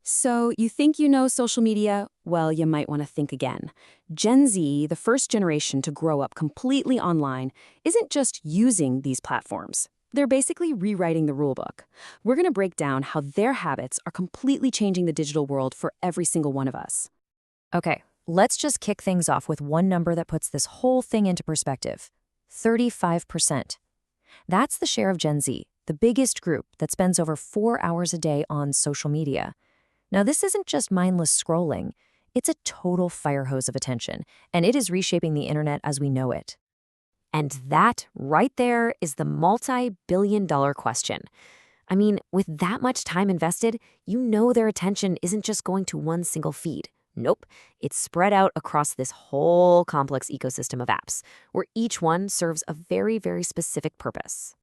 So, you think you know social media? Well, you might want to think again. Gen Z, the first generation to grow up completely online, isn't just using these platforms. They're basically rewriting the rulebook. We're going to break down how their habits are completely changing the digital world for every single one of us. Okay, let's just kick things off with one number that puts this whole thing into perspective. 35%. That's the share of Gen Z, the biggest group that spends over 4 hours a day on social media. Now, this isn't just mindless scrolling. It's a total fire hose of attention, and it is reshaping the internet as we know it. And that right there is the multi-billion-dollar question. I mean, with that much time invested, you know their attention isn't just going to one single feed. Nope, it's spread out across this whole complex ecosystem of apps, where each one serves a very, very specific purpose.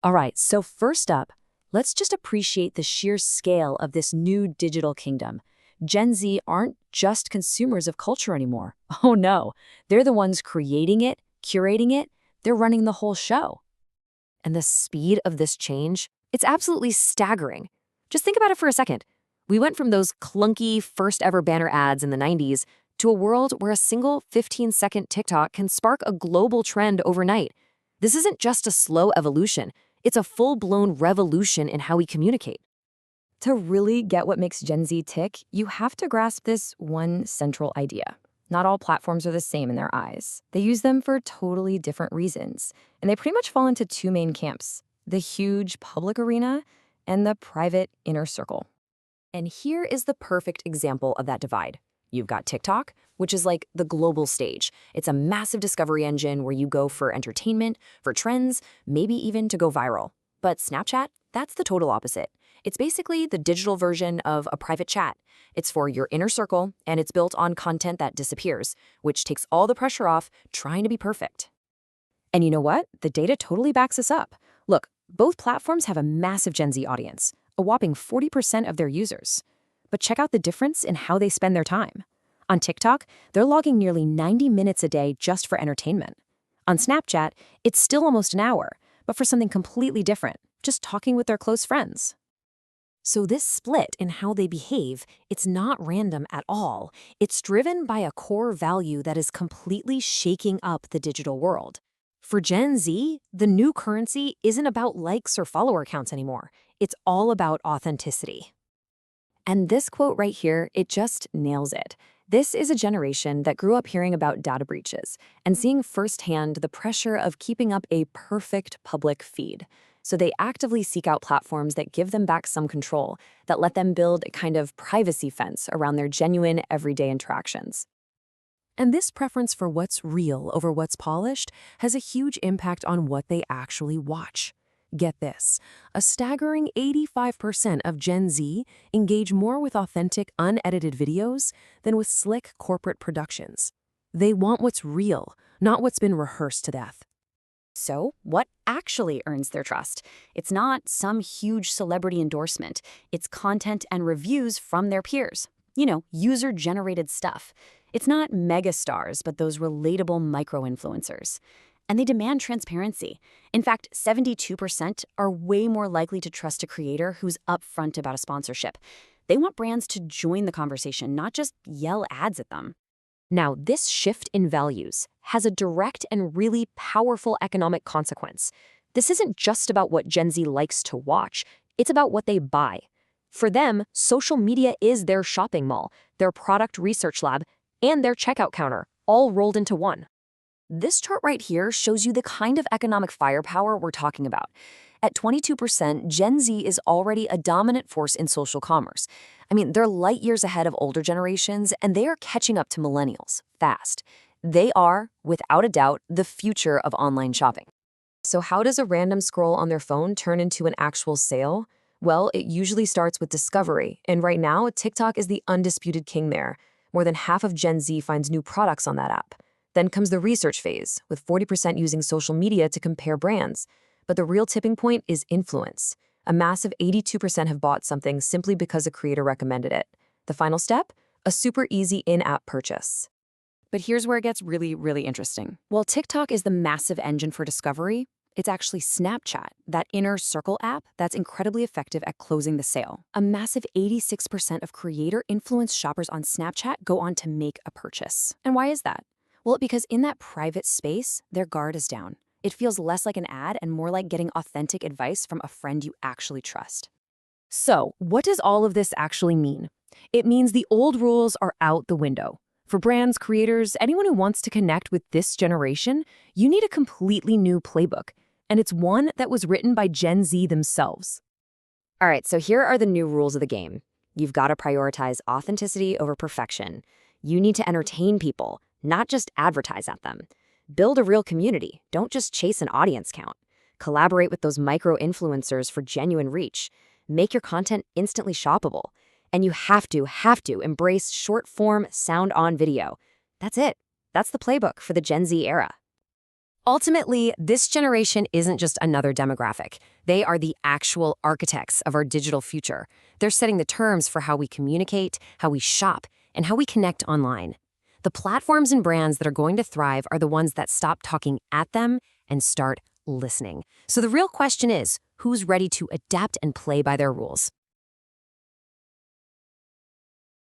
All right, so first up, let's just appreciate the sheer scale of this new digital kingdom. Gen Z aren't just consumers of culture anymore. Oh no, they're the ones creating it, curating it, they're running the whole show. And the speed of this change, it's absolutely staggering. Just think about it for a second. We went from those clunky first ever banner ads in the 90s to a world where a single 15-second TikTok can spark a global trend overnight. This isn't just a slow evolution, it's a full-blown revolution in how we communicate. To really get what makes Gen Z tick, you have to grasp this one central idea. Not all platforms are the same in their eyes. They use them for totally different reasons, and they pretty much fall into two main camps: the huge public arena and the private inner circle. And here is the perfect example of that divide. You've got TikTok, which is like the global stage. It's a massive discovery engine where you go for entertainment, for trends, maybe even to go viral. But Snapchat, that's the total opposite. It's basically the digital version of a private chat. It's for your inner circle, and it's built on content that disappears, which takes all the pressure off trying to be perfect. And you know what? The data totally backs us up. Look, both platforms have a massive Gen Z audience, a whopping 40% of their users. But check out the difference in how they spend their time. On TikTok, they're logging nearly 90 minutes a day just for entertainment. On Snapchat, it's still almost an hour, but for something completely different, just talking with their close friends. So this split in how they behave, it's not random at all. It's driven by a core value that is completely shaking up the digital world. For Gen Z, the new currency isn't about likes or follower counts anymore. It's all about authenticity. And this quote right here, it just nails it. This is a generation that grew up hearing about data breaches and seeing firsthand the pressure of keeping up a perfect public feed. So they actively seek out platforms that give them back some control, that let them build a kind of privacy fence around their genuine everyday interactions. And this preference for what's real over what's polished has a huge impact on what they actually watch. Get this, a staggering 85% of Gen Z engage more with authentic, unedited videos than with slick corporate productions. They want what's real, not what's been rehearsed to death. So, what actually earns their trust? It's not some huge celebrity endorsement. It's content and reviews from their peers. User-generated stuff. It's not mega stars, but those relatable micro-influencers. And they demand transparency. In fact, 72% are way more likely to trust a creator who's upfront about a sponsorship. They want brands to join the conversation, not just yell ads at them. Now, this shift in values has a direct and really powerful economic consequence. This isn't just about what Gen Z likes to watch, it's about what they buy. For them, social media is their shopping mall, their product research lab, and their checkout counter, all rolled into one. This chart right here shows you the kind of economic firepower we're talking about. At 22%, Gen Z is already a dominant force in social commerce. I mean, they're light years ahead of older generations, and they are catching up to millennials fast. They are, without a doubt, the future of online shopping. So how does a random scroll on their phone turn into an actual sale? Well, it usually starts with discovery, and right now, TikTok is the undisputed king there. More than half of Gen Z finds new products on that app. Then comes the research phase, with 40% using social media to compare brands. But the real tipping point is influence. A massive 82% have bought something simply because a creator recommended it. The final step? A super easy in-app purchase. But here's where it gets really, really interesting. While TikTok is the massive engine for discovery, It's actually Snapchat, that inner circle app that's incredibly effective at closing the sale. A massive 86% of creator-influenced shoppers on Snapchat go on to make a purchase. And why is that? Well, because in that private space, their guard is down. It feels less like an ad and more like getting authentic advice from a friend you actually trust. So, what does all of this actually mean? It means the old rules are out the window. For brands, creators, anyone who wants to connect with this generation, you need a completely new playbook. And it's one that was written by Gen Z themselves. All right, so here are the new rules of the game. You've got to prioritize authenticity over perfection. You need to entertain people, not just advertise at them. Build a real community. Don't just chase an audience count. Collaborate with those micro-influencers for genuine reach. Make your content instantly shoppable. And you have to embrace short-form, sound-on video. That's it. That's the playbook for the Gen Z era. Ultimately, this generation isn't just another demographic. They are the actual architects of our digital future. They're setting the terms for how we communicate, how we shop, and how we connect online. The platforms and brands that are going to thrive are the ones that stop talking at them and start listening. So the real question is, who's ready to adapt and play by their rules?